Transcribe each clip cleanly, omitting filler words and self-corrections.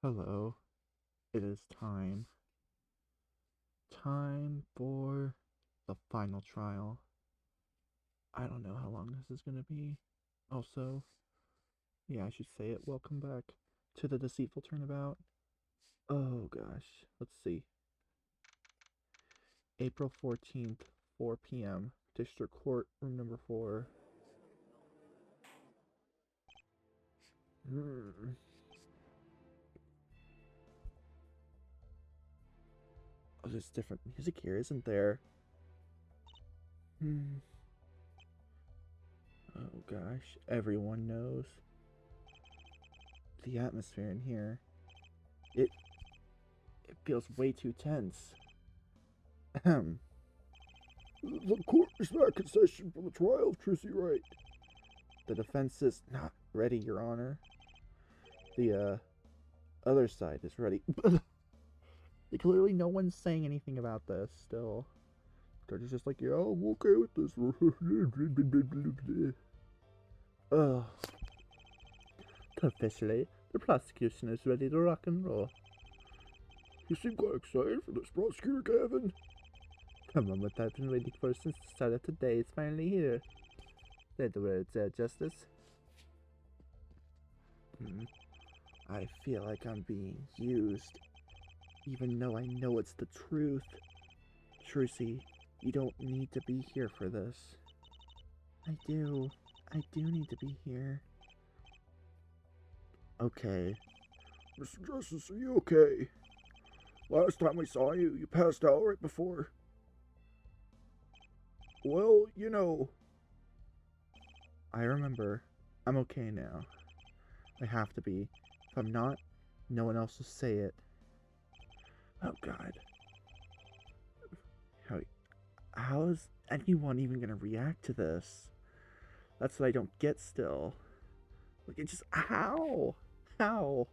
Hello, it is time. Time for the final trial. I don't know how long this is gonna be. Also, yeah, I should say it. Welcome back to the Deceitful Turnabout. Oh gosh, let's see. April 14th, 4 p.m. District Court, room number 4. Hmm. Oh, there's different music here, isn't there? Hmm. Oh gosh, everyone knows. The atmosphere in here. It it feels way too tense. Ahem. The court is back in session for the trial of Trucy Wright. The defense is not ready, Your Honor. The other side is ready. Clearly, no one's saying anything about this still. Judge is just like, yeah, I'm okay with this. Ugh. Officially, the prosecution is ready to rock and roll. You seem quite excited for this, Prosecutor Gavin. The moment I've been waiting for since the start of today is finally here. Say the words, Justice. I feel like I'm being used, even though I know it's the truth. Trucy, you don't need to be here for this. I do. I do need to be here. Okay. Mr. Justice, are you okay? Last time I saw you, you passed out right before. Well, you know. I remember. I'm okay now. I have to be. If I'm not, no one else will say it. Oh God. How is anyone even gonna react to this? That's what I don't get still. Like, it just, how? How?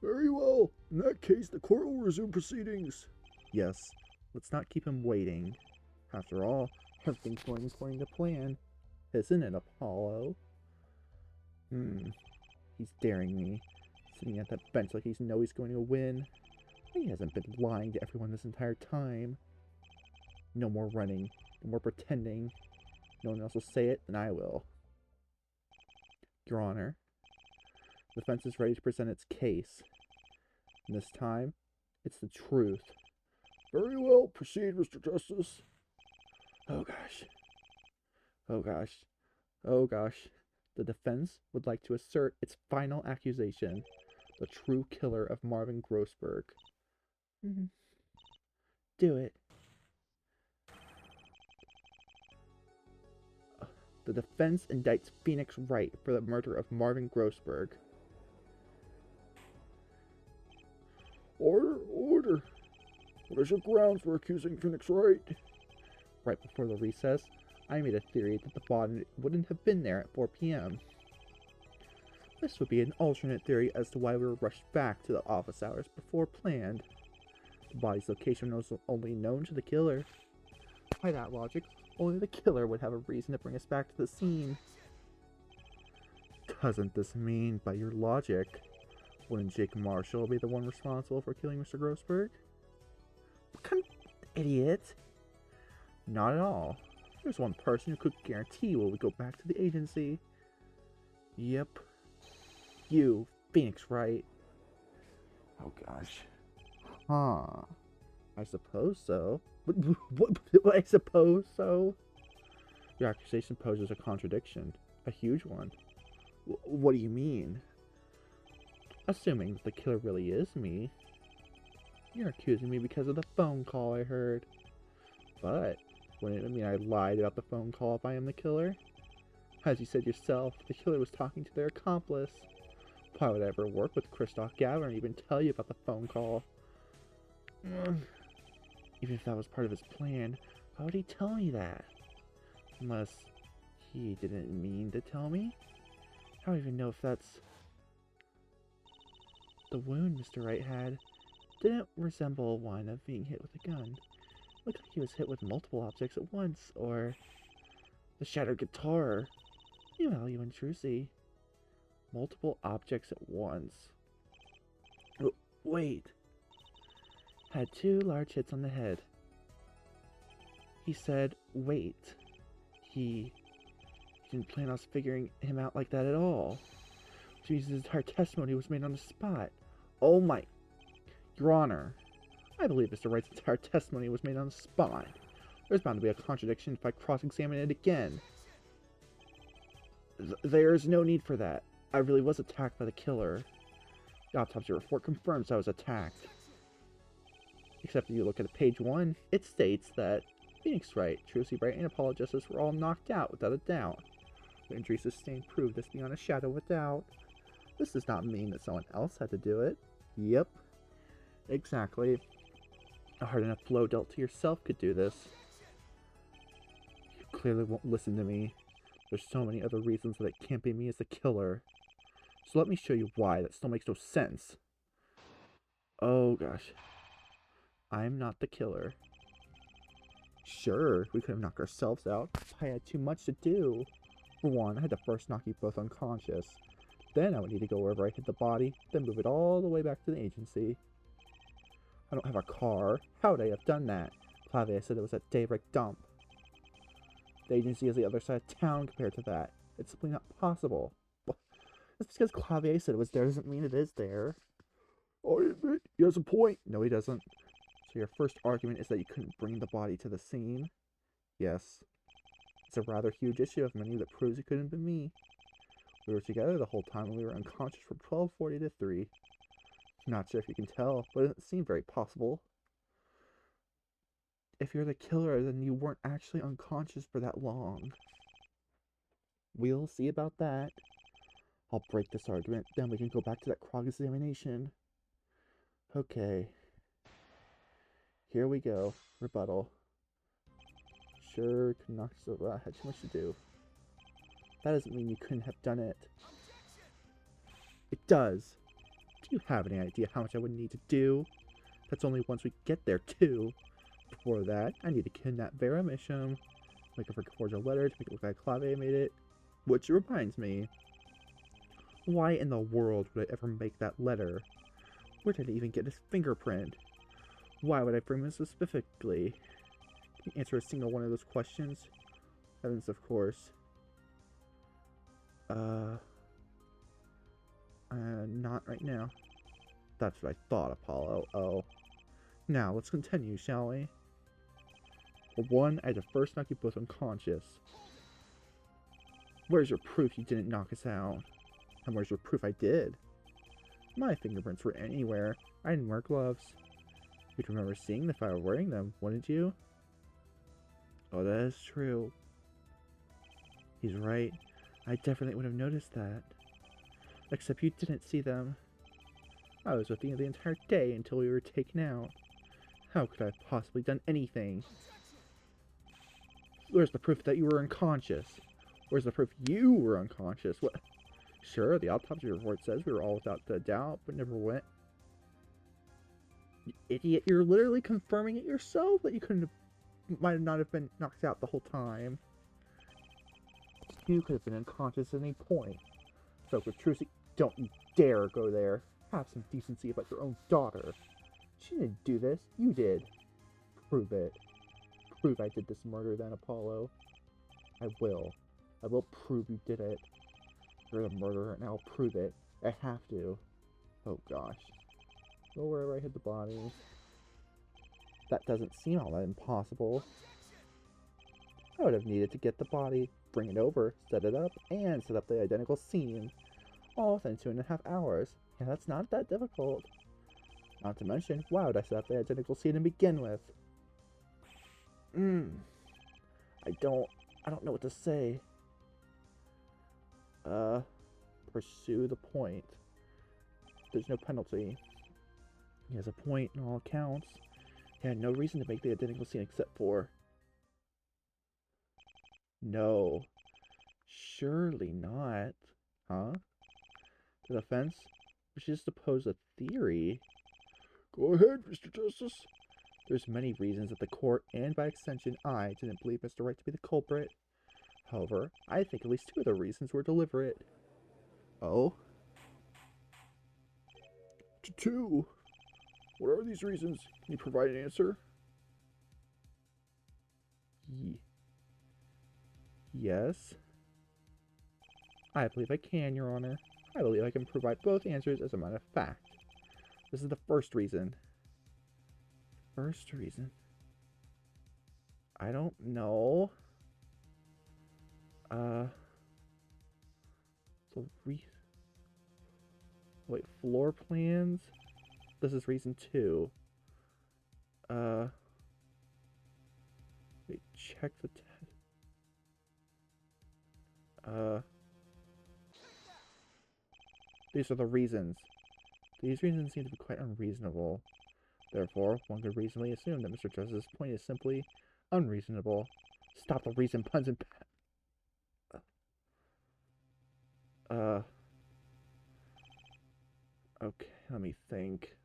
Very well. In that case, the court will resume proceedings. Yes, let's not keep him waiting. After all, everything's going according to plan. Isn't it, Apollo? He's daring me. Sitting at that bench like he's going to win. He hasn't been lying to everyone this entire time. No more running. No more pretending. No one else will say it, and I will. Your Honor, the defense is ready to present its case. And this time, it's the truth. Very well. Proceed, Mr. Justice. Oh gosh. Oh gosh. Oh gosh. The defense would like to assert its final accusation, the true killer of Marvin Grossberg. Do it. The defense indicts Phoenix Wright for the murder of Marvin Grossberg. Order, order. What is your grounds for accusing Phoenix Wright? Right before the recess, I made a theory that the body wouldn't have been there at 4 p.m. This would be an alternate theory as to why we were rushed back to the office hours before planned. The body's location was only known to the killer. By that logic, only the killer would have a reason to bring us back to the scene. Doesn't this mean, by your logic, wouldn't Jake Marshall be the one responsible for killing Mr. Grossberg? What kind of idiot? Not at all. There's one person who could guarantee we'll go back to the agency. Yep. You, Phoenix Wright. Oh gosh. Huh. I suppose so. What? I suppose so? Your accusation poses a contradiction. A huge one. What do you mean? Assuming that the killer really is me. You're accusing me because of the phone call I heard. But wouldn't it mean I lied about the phone call if I am the killer? As you said yourself, the killer was talking to their accomplice. Why would I ever work with Christoph Gavin or even tell you about the phone call? Even if that was part of his plan, why would he tell me that? Unless he didn't mean to tell me? I don't even know if that's... The wound Mr. Wright had didn't resemble one of being hit with a gun. Looked like he was hit with multiple objects at once, or... The shattered guitar. You value in Trucy. Multiple objects at once. Wait. Had 2 large hits on the head. He said, wait. He didn't plan on figuring him out like that at all. Which means his entire testimony was made on the spot. Oh my... Your Honor, I believe Mr. Wright's entire testimony was made on the spot. There's bound to be a contradiction if I cross-examine it again. There's no need for that. I really was attacked by the killer. The autopsy report confirms I was attacked. Except if you look at page 1, it states that Phoenix Wright, Trucy Wright, and Apollo Justice were all knocked out without a doubt. The injuries sustained prove this beyond a shadow of a doubt. This does not mean that someone else had to do it. Yep. Exactly. A hard enough blow dealt to yourself could do this. You clearly won't listen to me. There's so many other reasons that it can't be me as the killer. So let me show you why. That still makes no sense. Oh gosh. I'm not the killer. Sure, we could have knocked ourselves out. I had too much to do. For one, I had to first knock you both unconscious. Then I would need to go wherever I hid the body, then move it all the way back to the agency. I don't have a car. How would I have done that? Clavier said it was at Daybreak Dump. The agency is the other side of town compared to that. It's simply not possible. Just because Clavier said it was there doesn't mean it is there. I admit, he has a point. No, he doesn't. So your first argument is that you couldn't bring the body to the scene? Yes. It's a rather huge issue of many that proves it couldn't have been me. We were together the whole time and we were unconscious from 12:40 to 3. Not sure if you can tell, but it doesn't seem very possible. If you're the killer, then you weren't actually unconscious for that long. We'll see about that. I'll break this argument, then we can go back to that cross-examination. Okay. Here we go. Rebuttal. Sure, could knock so I had too much to do. That doesn't mean you couldn't have done it. It does. Do you have any idea how much I would need to do? That's only once we get there, too. Before that, I need to kidnap Vera Misham, make her forge a letter to make it look like Clavier made it. Which reminds me, why in the world would I ever make that letter? Where did I even get his fingerprint? Why would I frame him specifically? Can you answer a single one of those questions? Heavens, of course. Not right now. That's what I thought, Apollo. Oh. Now, let's continue, shall we? For one, I had to first knock you both unconscious. Where's your proof you didn't knock us out? And where's your proof I did? My fingerprints were anywhere. I didn't wear gloves. You'd remember seeing them if I were wearing them, wouldn't you? Oh, that is true. He's right. I definitely would have noticed that. Except you didn't see them. I was with you the entire day until we were taken out. How could I have possibly done anything? Where's the proof that you were unconscious? Where's the proof you were unconscious? What? Sure, the autopsy report says we were all without a doubt, but never went. You idiot, you're literally confirming it yourself that you might not have been knocked out the whole time. You could have been unconscious at any point. So with Trucy, don't you dare go there. Have some decency about your own daughter. She didn't do this, you did. Prove it. Prove I did this murder then, Apollo. I will. I will prove you did it. You're the murderer and I'll prove it. I have to. Oh gosh. Go wherever I hid the body. That doesn't seem all that impossible. I would have needed to get the body, bring it over, set it up, and set up the identical scene. All within 2.5 hours. Yeah, that's not that difficult. Not to mention, why would I set up the identical scene to begin with? I don't know what to say. Pursue the point. There's no penalty. He has a point in all accounts. He had no reason to make the identical scene except for... No. Surely not. Huh? The defense? We should just oppose a theory. Go ahead, Mr. Justice. There's many reasons that the court, and by extension I, didn't believe Mr. Wright to be the culprit. However, I think at least 2 of the reasons were deliberate. Oh? 2. What are these reasons? Can you provide an answer? Yes. I believe I can, Your Honor. I believe I can provide both answers as a matter of fact. This is the first reason. First reason. I don't know. So wait, floor plans? This is reason 2. Wait, check the these are the reasons. These reasons seem to be quite unreasonable. Therefore, one could reasonably assume that Mr. Justice's point is simply unreasonable. Stop the reason puns and okay, let me think.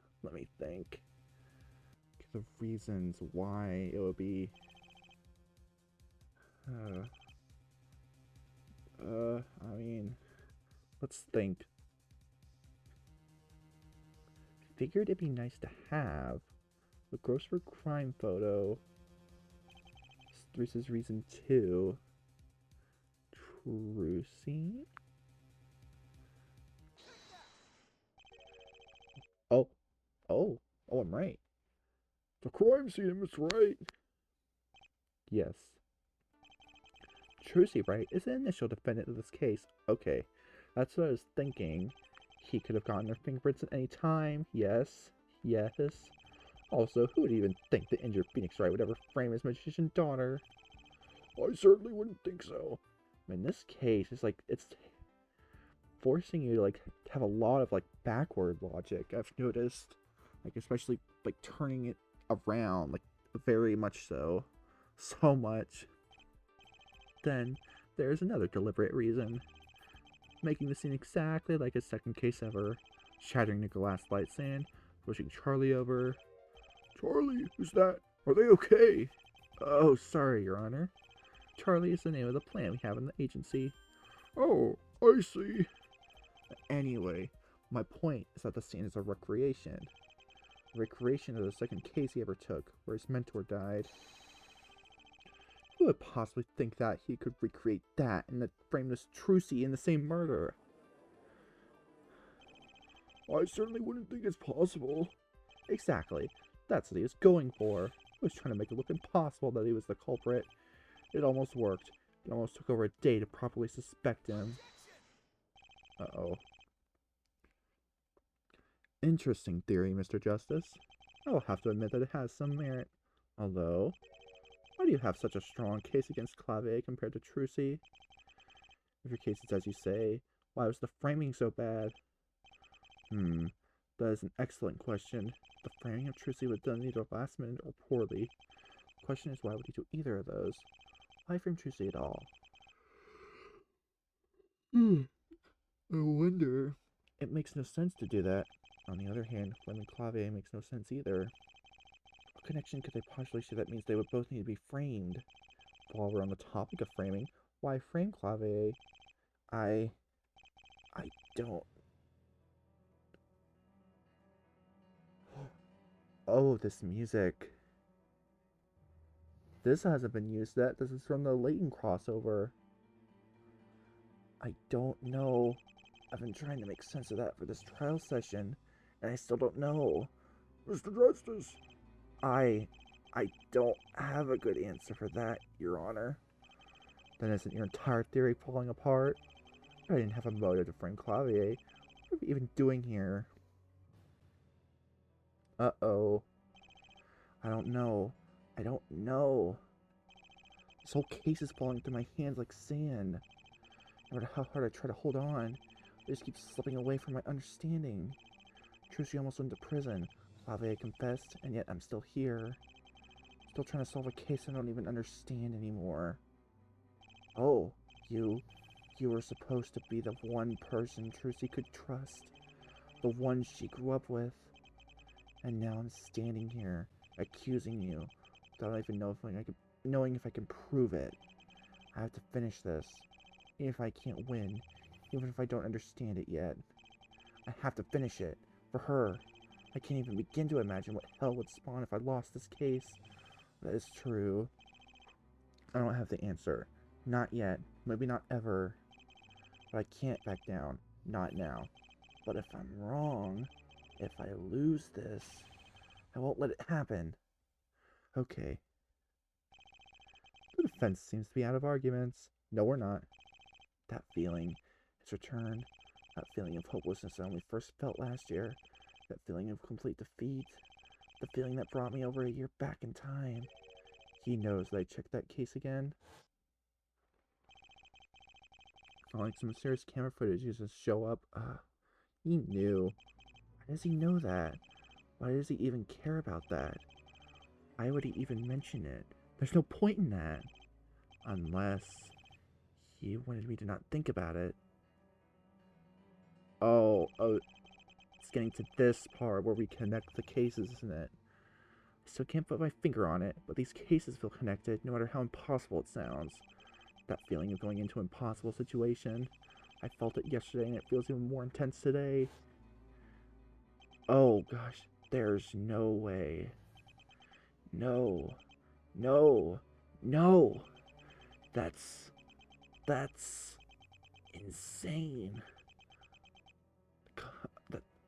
The reasons why it would be I mean, let's think. Figured it'd be nice to have the Grossberg crime photo. This is reason 2. Trucy? Oh, I'm right. The crime scene, Mr. Wright. Yes. Trucy, right, is the initial defendant of this case. Okay, that's what I was thinking. He could have gotten their fingerprints at any time. Yes. Also, who would even think the injured Phoenix Wright would ever frame his magician daughter? I certainly wouldn't think so. In this case, it's forcing you to have a lot of backward logic. I've noticed, especially turning it around, very much so, so much. Then there's another deliberate reason, making the scene exactly like his second case ever, shattering the glass light stand, pushing Charlie over. Charlie, who's that? Are they okay? Oh, sorry, Your Honor. Charlie is the name of the plant we have in the agency. Oh, I see. Anyway, my point is that the scene is a recreation. Recreation of the second case he ever took, where his mentor died. Who would possibly think that he could recreate that and then frame this Trucy in the same murder? I certainly wouldn't think it's possible. Exactly. That's what he was going for. He was trying to make it look impossible that he was the culprit. It almost worked. It almost took over a day to properly suspect him. Uh-oh. Interesting theory, Mr. Justice. I will have to admit that it has some merit. Although, why do you have such a strong case against Clave compared to Trucy? If your case is as you say, why was the framing so bad? That is an excellent question. The framing of Trucy was done either last minute or poorly. The question is, why would he do either of those? Why frame Trucy at all? I wonder. It makes no sense to do that. On the other hand, framing Clave makes no sense either. What connection could they possibly see that means they would both need to be framed? While we're on the topic of framing, why frame Clave? I don't. Oh, this music. This hasn't been used yet. This is from the Leighton crossover. I don't know. I've been trying to make sense of that for this trial session, and I still don't know. Mr. Justice. I don't have a good answer for that, Your Honor. Then isn't your entire theory falling apart? I didn't have a motive to frame Clavier. What are we even doing here? Uh-oh. I don't know. This whole case is falling through my hands like sand. No matter how hard I try to hold on, I just keep slipping away from my understanding. Trucy almost went to prison. Clavier confessed, and yet I'm still here. Still trying to solve a case I don't even understand anymore. Oh, you were supposed to be the one person Trucy could trust. The one she grew up with. And now I'm standing here, accusing you, without even knowing if I can prove it. I have to finish this, even if I can't win, even if I don't understand it yet. I have to finish it, for her, I can't even begin to imagine what hell would spawn if I lost this case. That is true. I don't have the answer. Not yet. Maybe not ever. But I can't back down. Not now. But if I'm wrong, if I lose this, I won't let it happen. Okay. The defense seems to be out of arguments. No, we're not. That feeling has returned. That feeling of hopelessness I only first felt last year. That feeling of complete defeat. The feeling that brought me over a year back in time. He knows that I checked that case again. Following some mysterious camera footage used to show up. He knew. Why does he know that? Why does he even care about that? Why would he even mention it? There's no point in that. Unless he wanted me to not think about it. Oh, it's getting to this part where we connect the cases, isn't it? I still can't put my finger on it, but these cases feel connected, no matter how impossible it sounds. That feeling of going into an impossible situation. I felt it yesterday, and it feels even more intense today. Oh, gosh. There's no way. No. No. No. That's insane.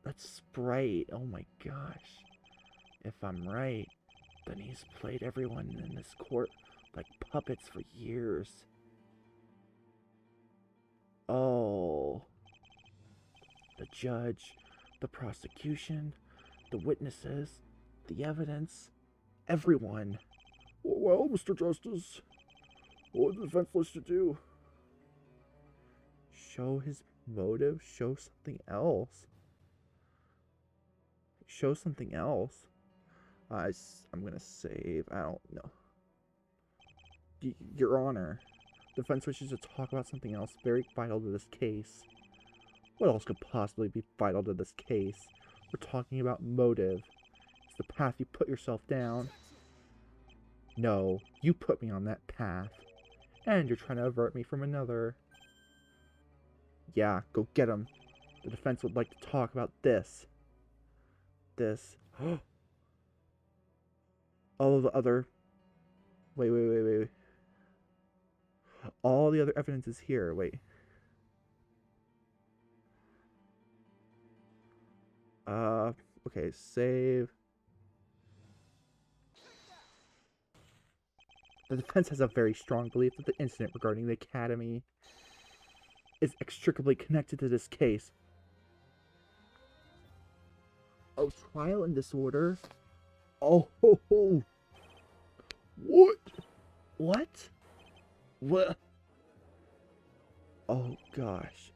That's Sprite. Oh my gosh. If I'm right, then he's played everyone in this court like puppets for years. Oh. The judge, the prosecution, the witnesses, the evidence, everyone. Well, Mr. Justice, what would the defense wish to do? Show his motive, show something else. Show something else. I'm gonna save. I don't know. Your Honor, defense wishes to talk about something else very vital to this case. What else could possibly be vital to this case? We're talking about motive. It's the path you put yourself down. No, you put me on that path. And you're trying to avert me from another. Yeah, go get him. The defense would like to talk about this. This. All of the other... Wait. All the other evidence is here. Wait. Okay, save. The defense has a very strong belief that the incident regarding the Academy is inextricably connected to this case. Oh, trial and disorder? Oh, ho, ho. What? What? What? Oh, gosh.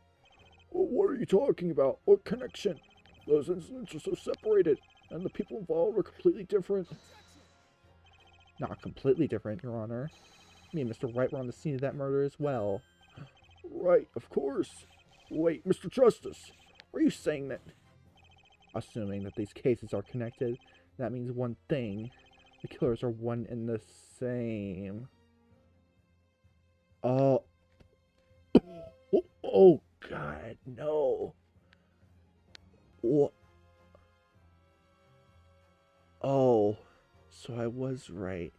What are you talking about? What connection? Those incidents are so separated, and the people involved are completely different. Not completely different, Your Honor. Me and Mr. Wright were on the scene of that murder as well. Right, of course. Wait, Mr. Justice, are you saying that... Assuming that these cases are connected, that means one thing. The killers are one and the same. Oh. Oh, God, no. What? Oh, so I was right.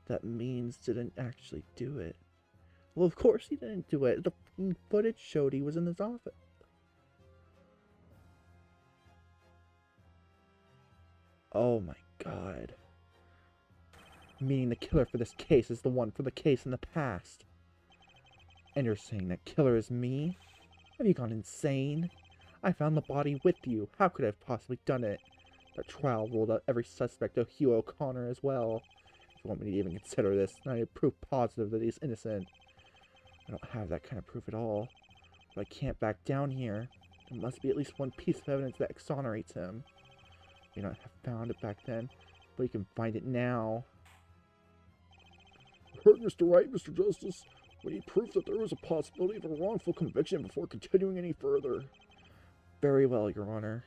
That Means didn't actually do it. Well, of course he didn't do it. The footage showed he was in his office. Oh my God. Meaning the killer for this case is the one for the case in the past. And you're saying that killer is me? Have you gone insane? I found the body with you. How could I have possibly done it? That trial ruled out every suspect of Hugh O'Connor as well. If you want me to even consider this, I need proof positive that he's innocent. I don't have that kind of proof at all. But I can't back down here. There must be at least one piece of evidence that exonerates him. You may not have found it back then, but you can find it now. Heard Mr. Wright, Mr. Justice. We need proof that there was a possibility of a wrongful conviction before continuing any further. Very well, Your Honor.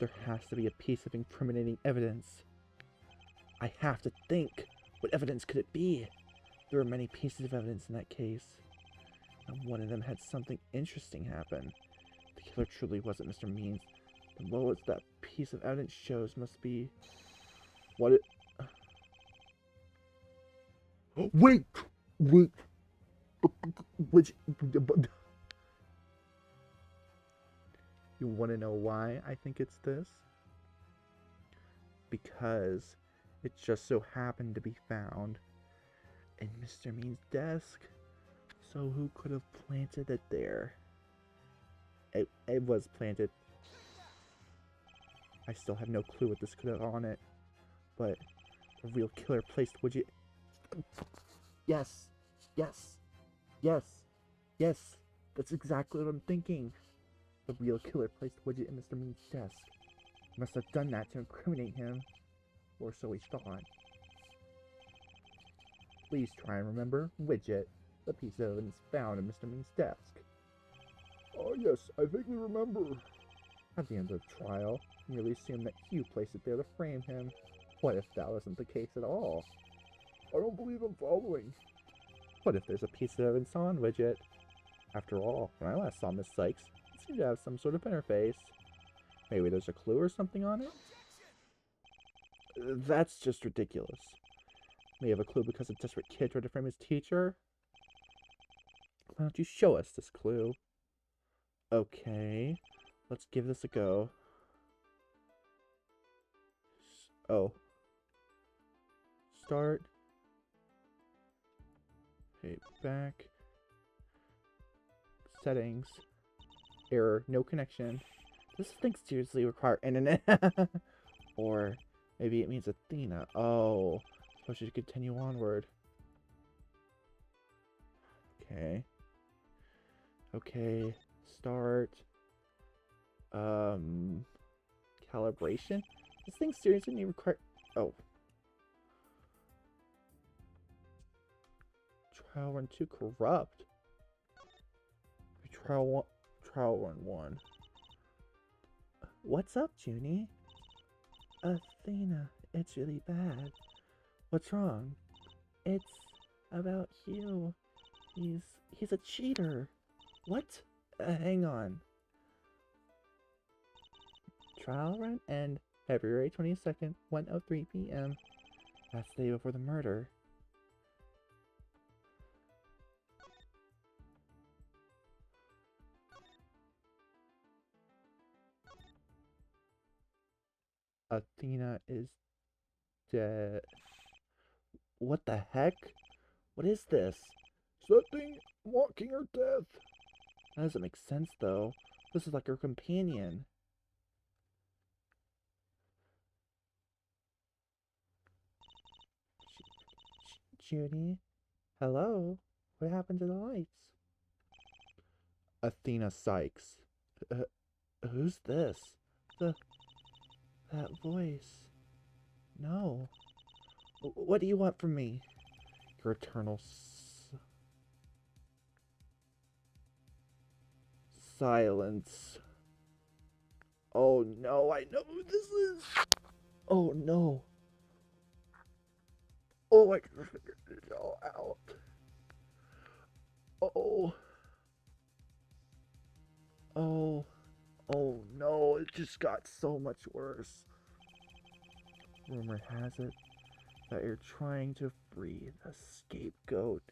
There has to be a piece of incriminating evidence. I have to think. What evidence could it be? There are many pieces of evidence in that case. And one of them had something interesting happen. The the killer truly wasn't Mr. Means, then what was that piece of evidence shows must be... What it... Wait! Wait! Which... You want to know why I think it's this? Because it just so happened to be found in Mr. Mean's desk. So who could have planted it there? It was planted. I still have no clue what this could have on it. But the real killer placed widget... Yes! Yes! Yes! Yes! That's exactly what I'm thinking. The real killer placed the widget in Mr. Mean's desk. He must have done that to incriminate him. Or so he thought. Please try and remember widget, the piece of evidence found in Mr. Mean's desk. Oh, yes, I vaguely remember. At the end of the trial, we merely assumed that Hugh placed it there to frame him. What if that wasn't the case at all? I don't believe I'm following. What if there's a piece of evidence on widget? After all, when I last saw Miss Sykes, it seemed to have some sort of interface. Maybe there's a clue or something on it? That's just ridiculous. May have a clue because a desperate kid tried to frame his teacher? Why don't you show us this clue? Okay, let's give this a go. Oh. Start. Okay, back. Settings. Error, no connection. Does this thing seriously require internet? Or maybe it means Athena. Oh, so I should continue onward. Okay. Okay, start. Calibration? This thing seriously require... Oh. Trial run 2 corrupt. Trial run 1. What's up, Junie? Athena, it's really bad. What's wrong? It's about Hugh. He's a cheater. What? Hang on. Trial run end February 22nd, 1:03 p.m. That's the day before the murder. Athena is dead. What the heck? What is this? Is that thing mocking her death? That doesn't make sense, though. This is like her companion. Judy? Hello? What happened to the lights? Athena Sykes. Who's this? That voice. No. What do you want from me? Your eternal silence. Oh no, I know who this is. Oh no. Oh, I can figure it all out. Oh. Oh. Oh no, it just got so much worse. Rumor has it that you're trying to free the scapegoat,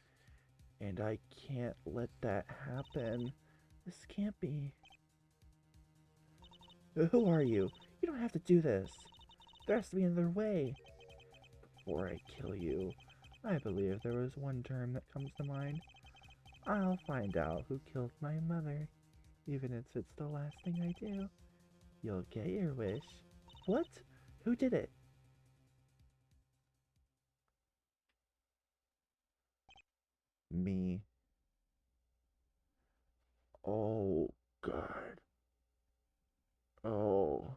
and I can't let that happen. This can't be. Who are you? You don't have to do this. There has to be another way. Before I kill you, I believe there was one term that comes to mind. I'll find out who killed my mother. Even if it's the last thing I do, you'll get your wish. What? Who did it? Me. Oh, God. Oh.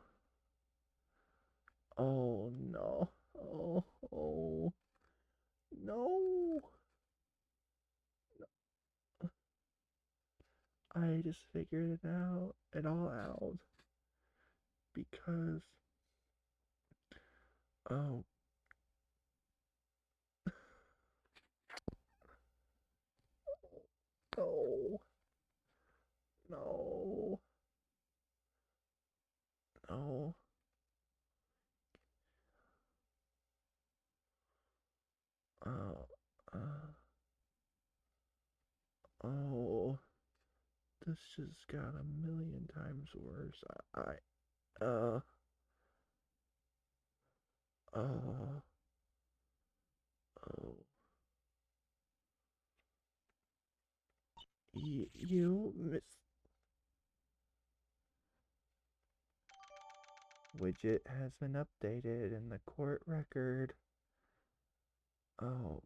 Oh, no. Oh, oh. No. I just figured it all out. Because, oh, no. No. this just got a million times worse. Uh, uh, oh. You miss. Widget has been updated in the court record. Oh,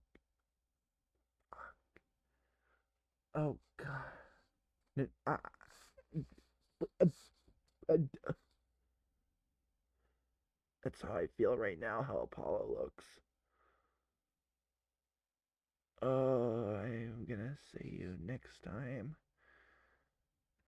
oh God. Uh, uh, that's how I feel right now, how Apollo looks. I'm gonna see you next time.